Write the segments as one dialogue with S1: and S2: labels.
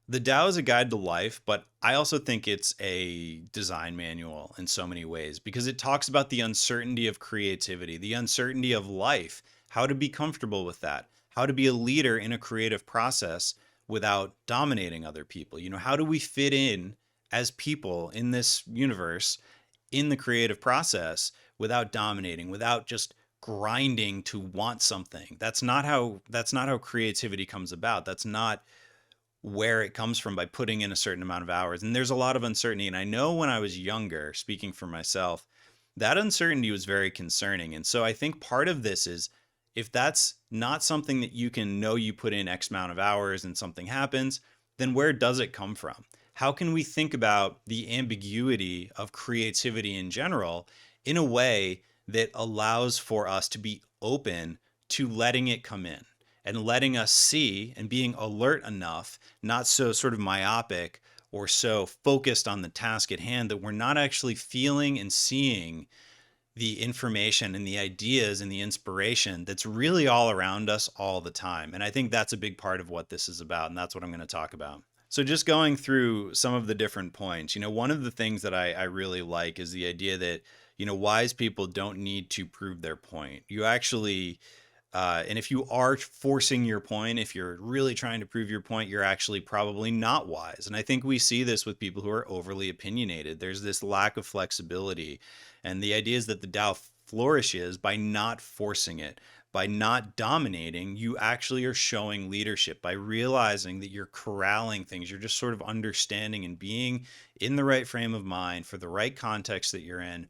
S1: The Tao is a guide to life, but I also think it's a design manual in so many ways because it talks about the uncertainty of creativity, the uncertainty of life, how to be comfortable with that, how to be a leader in a creative process without dominating other people. How do we fit in as people in this universe in the creative process without dominating, without just grinding to want something. That's not how creativity comes about. That's not where it comes from by putting in a certain amount of hours. And there's a lot of uncertainty. And I know when I was younger, speaking for myself, that uncertainty was very concerning. And so I think part of this is if that's not something that you can know you put in X amount of hours and something happens, then where does it come from? How can we think about the ambiguity of creativity in general in a way that allows for us to be open to letting it come in and letting us see and being alert enough, not so sort of myopic or so focused on the task at hand that we're not actually feeling and seeing the information and the ideas and the inspiration that's really all around us all the time. And I think that's a big part of what this is about. And that's what I'm going to talk about. So, just going through some of the different points, one of the things that I really like is the idea that, wise people don't need to prove their point. You actually, and if you are forcing your point, if you're really trying to prove your point, you're actually probably not wise. And I think we see this with people who are overly opinionated. There's this lack of flexibility. And the idea is that the Tao flourishes by not forcing it, by not dominating. You actually are showing leadership by realizing that you're corralling things. You're just sort of understanding and being in the right frame of mind for the right context that you're in.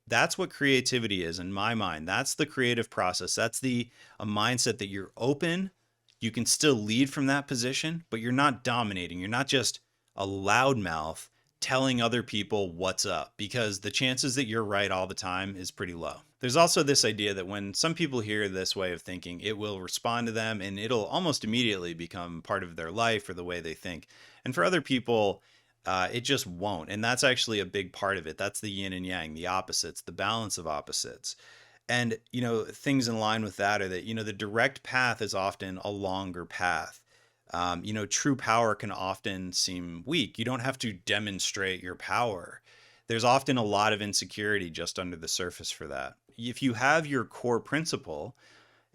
S1: That's what creativity is in my mind. That's the creative process. That's the a mindset that you're open. You can still lead from that position, but you're not dominating. You're not just a loudmouth telling other people what's up because the chances that you're right all the time is pretty low. There's also this idea that when some people hear this way of thinking, it will respond to them and it'll almost immediately become part of their life or the way they think. And for other people, it just won't. And that's actually a big part of it. That's the yin and yang, the opposites, the balance of opposites. And, things in line with that are that, the direct path is often a longer path. True power can often seem weak. You don't have to demonstrate your power. There's often a lot of insecurity just under the surface for that. If you have your core principle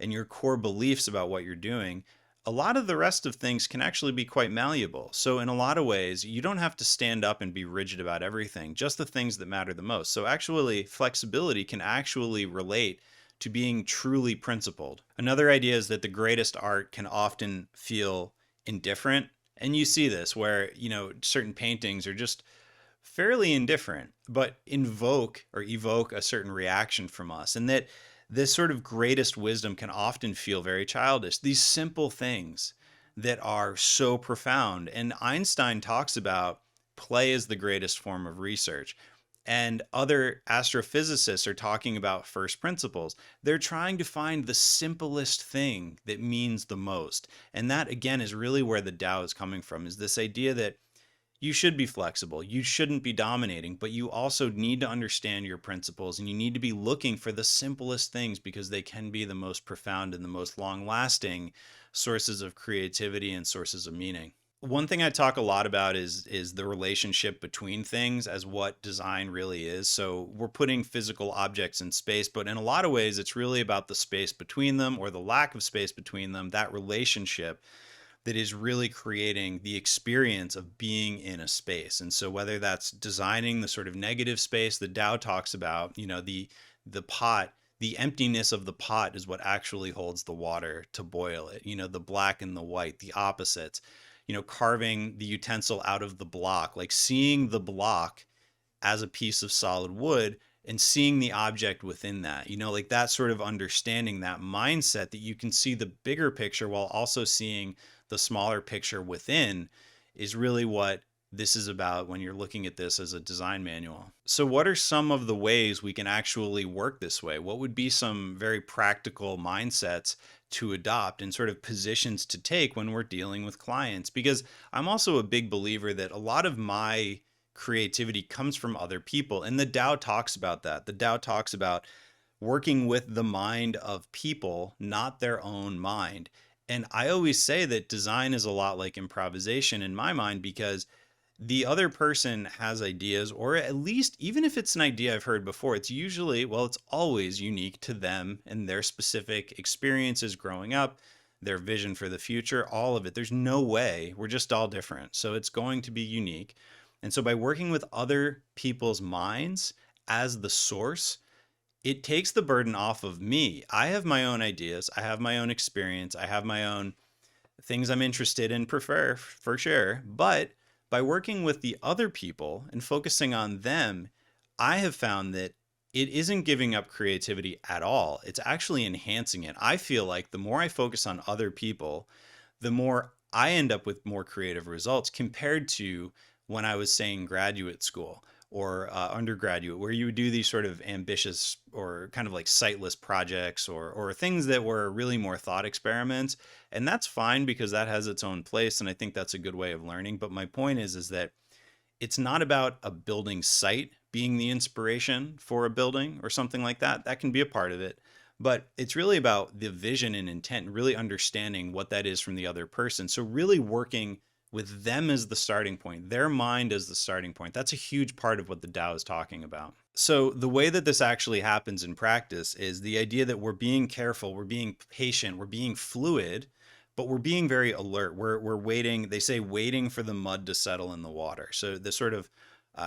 S1: and your core beliefs about what you're doing, a lot of the rest of things can actually be quite malleable. So, in a lot of ways, you don't have to stand up and be rigid about everything, just the things that matter the most. So, actually, flexibility can actually relate to being truly principled. Another idea is that the greatest art can often feel indifferent. And you see this where, certain paintings are just fairly indifferent, but invoke or evoke a certain reaction from us. And that this sort of greatest wisdom can often feel very childish. These simple things that are so profound. And Einstein talks about play as the greatest form of research. And other astrophysicists are talking about first principles. They're trying to find the simplest thing that means the most. And that, again, is really where the Tao is coming from, is this idea that you should be flexible. You shouldn't be dominating, but you also need to understand your principles and you need to be looking for the simplest things because they can be the most profound and the most long lasting sources of creativity and sources of meaning. One thing I talk a lot about is the relationship between things as what design really is. So we're putting physical objects in space, but in a lot of ways it's really about the space between them or the lack of space between them, that relationship that is really creating the experience of being in a space. And so whether that's designing the sort of negative space the Tao talks about, the pot, the emptiness of the pot is what actually holds the water to boil it. The black and the white, the opposites. Carving the utensil out of the block, like seeing the block as a piece of solid wood and seeing the object within that, like that sort of understanding, that mindset that you can see the bigger picture while also seeing the smaller picture within is really what this is about when you're looking at this as a design manual. So what are some of the ways we can actually work this way? What would be some very practical mindsets to adopt and sort of positions to take when we're dealing with clients? Because I'm also a big believer that a lot of my creativity comes from other people. And the Tao talks about that. The Tao talks about working with the mind of people, not their own mind. And I always say that design is a lot like improvisation in my mind, because the other person has ideas, or at least, even if it's an idea I've heard before, it's usually, well, it's always unique to them and their specific experiences growing up, their vision for the future, all of it. There's no way, we're just all different. So it's going to be unique. And so by working with other people's minds as the source, it takes the burden off of me. I have my own ideas, I have my own experience, I have my own things I'm interested in, prefer for sure. But by working with the other people and focusing on them, I have found that it isn't giving up creativity at all. It's actually enhancing it. I feel like the more I focus on other people, the more I end up with more creative results compared to when I was saying graduate school or undergraduate, where you would do these sort of ambitious or kind of like sightless projects, or things that were really more thought experiments. And that's fine because that has its own place. And I think that's a good way of learning. But my point is that it's not about a building site being the inspiration for a building or something like that. That can be a part of it. But it's really about the vision and intent, and really understanding what that is from the other person. So, really working with them as the starting point, their mind as the starting point. That's a huge part of what the Tao is talking about. So, the way that this actually happens in practice is the idea that we're being careful, we're being patient, we're being fluid, but we're being very alert. We're waiting. They say waiting for the mud to settle in the water. So the sort of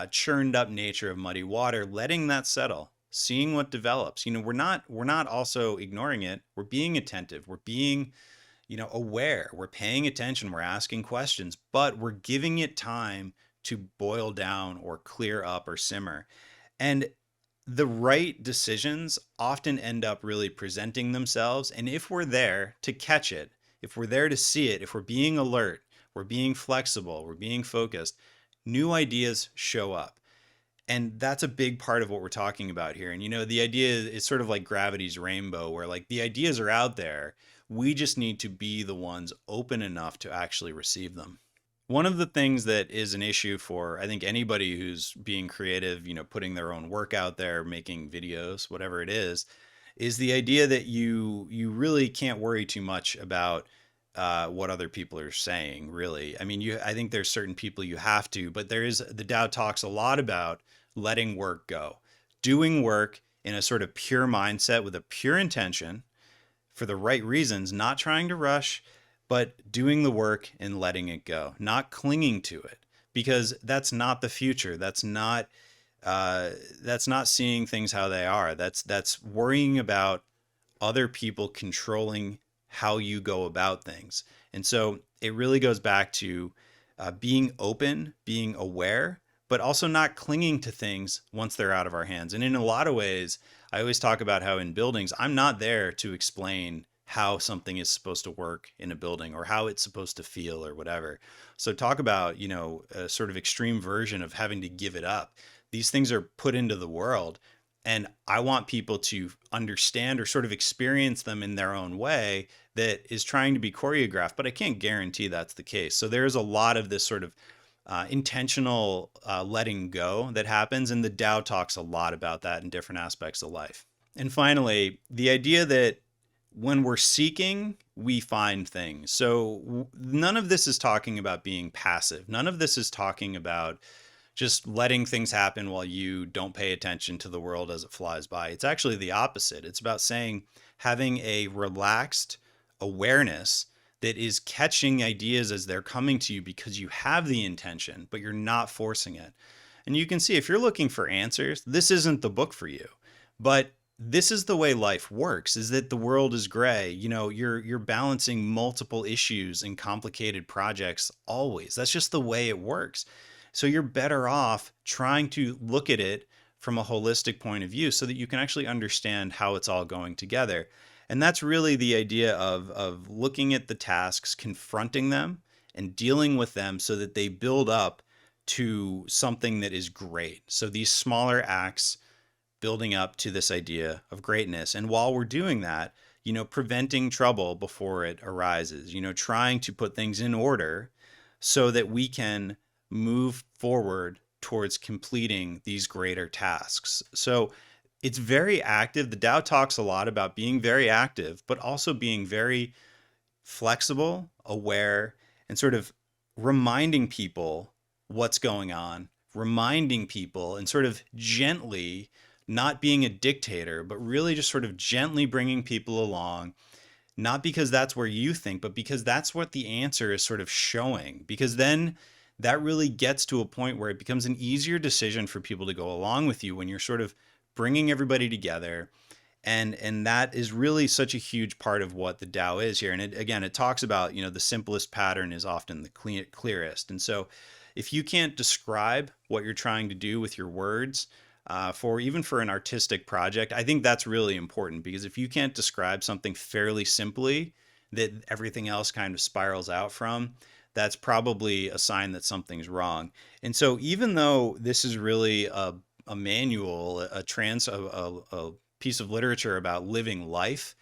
S1: churned up nature of muddy water, letting that settle, seeing what develops. We're not also ignoring it. We're being attentive. We're being aware. We're paying attention. We're asking questions, but we're giving it time to boil down or clear up or simmer. And the right decisions often end up really presenting themselves. And if we're there to catch it, if we're there to see it, if we're being alert, we're being flexible, we're being focused, new ideas show up. And that's a big part of what we're talking about here. And the idea is sort of like gravity's rainbow, where like the ideas are out there. We just need to be the ones open enough to actually receive them. One of the things that is an issue for, I think, anybody who's being creative, putting their own work out there, making videos, whatever it is the idea that you really can't worry too much about what other people are saying. Really, I mean, I think there's certain people you have to, but the Tao talks a lot about letting work go, doing work in a sort of pure mindset with a pure intention for the right reasons, not trying to rush, but doing the work and letting it go, not clinging to it, because that's not the future. That's not seeing things how they are. That's worrying about other people controlling how you go about things. And so it really goes back to being open, being aware, but also not clinging to things once they're out of our hands. And in a lot of ways, I always talk about how in buildings, I'm not there to explain how something is supposed to work in a building or how it's supposed to feel or whatever. So talk about, a sort of extreme version of having to give it up. These things are put into the world, and I want people to understand or sort of experience them in their own way that is trying to be choreographed, but I can't guarantee that's the case. So there's a lot of this sort of intentional letting go that happens, and the Tao talks a lot about that in different aspects of life. And finally, the idea that when we're seeking, we find things. So none of this is talking about being passive. None of this is talking about just letting things happen while you don't pay attention to the world as it flies by. It's actually the opposite. It's about having a relaxed awareness that is catching ideas as they're coming to you because you have the intention, but you're not forcing it. And you can see, if you're looking for answers, this isn't the book for you. But this is the way life works, is that the world is gray. You're balancing multiple issues and complicated projects always. That's just the way it works. So you're better off trying to look at it from a holistic point of view so that you can actually understand how it's all going together. And that's really the idea of looking at the tasks, confronting them, and dealing with them so that they build up to something that is great. So these smaller acts building up to this idea of greatness. And while we're doing that, preventing trouble before it arises, trying to put things in order so that we can move forward towards completing these greater tasks. So it's very active. The Tao talks a lot about being very active, but also being very flexible, aware, and sort of reminding people what's going on, reminding people and sort of gently, not being a dictator, but really just sort of gently bringing people along, not because that's where you think, but because that's what the answer is sort of showing. Because then that really gets to a point where it becomes an easier decision for people to go along with you when you're sort of bringing everybody together. And that is really such a huge part of what the Tao is here. And again, it talks about, the simplest pattern is often the clearest. And so if you can't describe what you're trying to do with your words, for even for an artistic project, I think that's really important, because if you can't describe something fairly simply that everything else kind of spirals out from, that's probably a sign that something's wrong. And so even though this is really a manual, a piece of literature about living life,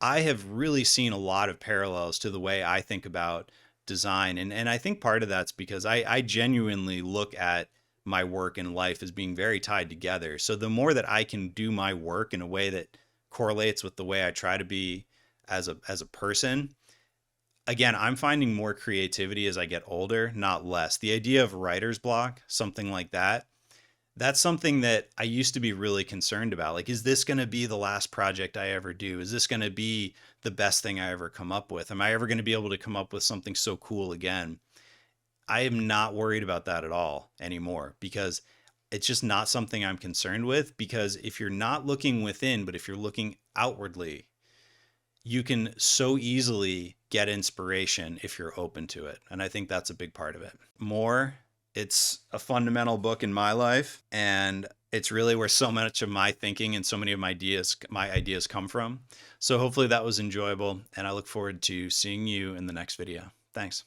S1: I have really seen a lot of parallels to the way I think about design. And I think part of that's because I genuinely look at my work and life as being very tied together. So the more that I can do my work in a way that correlates with the way I try to be as a person, again, I'm finding more creativity as I get older, not less. The idea of writer's block, something like that, that's something that I used to be really concerned about. Like, is this going to be the last project I ever do? Is this going to be the best thing I ever come up with? Am I ever going to be able to come up with something so cool again? I am not worried about that at all anymore, because it's just not something I'm concerned with. Because if you're not looking within, but if you're looking outwardly, you can so easily get inspiration if you're open to it. And I think that's a big part of it. More, it's a fundamental book in my life, and it's really where so much of my thinking and so many of my ideas come from. So hopefully that was enjoyable, and I look forward to seeing you in the next video. Thanks.